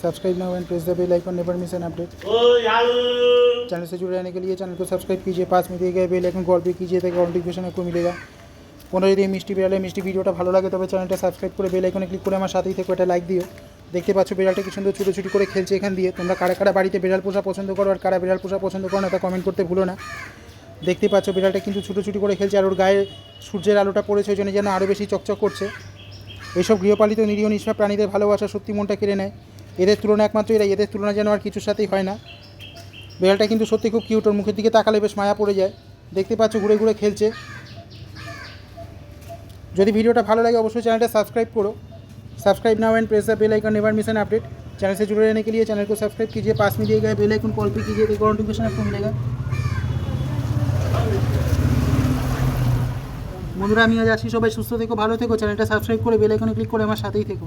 Subscribe now and press the bell icon, never miss an update. Channel से जुड़े रहने के लिए चैनल को सब्सक्राइब कीजिए, पास में दिए गए बेल आइकन कॉल पे कीजिए ताकि नोटिफिकेशन आपको मिलेगा। কোনো যদি মিষ্টি বিড়ালের মিষ্টি ভিডিওটা ভালো লাগে তবে চ্যানেলটা সাবস্ক্রাইব করে বেল আইকনে ক্লিক করে আমার সাথেই থেকে একটা লাইক দিও। দেখতে পাচ্ছ বিড়ালটা কি সুন্দর ছুটোছুটি করে খেলছে এখান দিয়ে। তোমরা কারা কারা বাড়িতে বিড়াল পোষা পছন্দ করো আর কারা বিড়াল পোষা পছন্দ করো না তা কমেন্ট করতে ভুলো না। দেখতে পাচ্ছ বিড়ালটা কিন্তু ছুটোছুটি করে খেলছে আর ওর গায়ে সূর্যের আলোটা পড়েছে, ওই জন্য যেন আরও বেশি চকচক করছে। এইসব গৃহপালিত নিরীহ নিষ্পাপ প্রাণীদের ভালোবাসা সত্যি মনটা কেড়ে নেয়। এদের তুলনা একমাত্র এদের তুলনা যেন আর কিছুর সাথেই হয় না। বিড়ালটা কিন্তু সত্যি খুব কিউট, ওর মুখের দিকে তাকালে বেশ মায়া পড়ে যায়। দেখতে পাচ্ছ ঘুরে ঘুরে খেলছে। যদি ভিডিওটা ভালো লাগে অবশ্যই চ্যানেলটা सब्सक्राइब करो। Subscribe now and press the bell icon, never miss an update. Channel से जुड़े रहने के लिए चैनल को सब्सक्राइब कीजिए, पास में दिए गए बेल आइकन कॉल पे कीजिए ताकि नोटिफिकेशन आपको मिलेगा। বন্ধুরা আমি আজ আসি, সবাই সুস্থ থেকো, ভালো থেকো। চ্যানেলটা সাবস্ক্রাইব করে বেল আইকনে ক্লিক করে আমার সাথেই থেকো।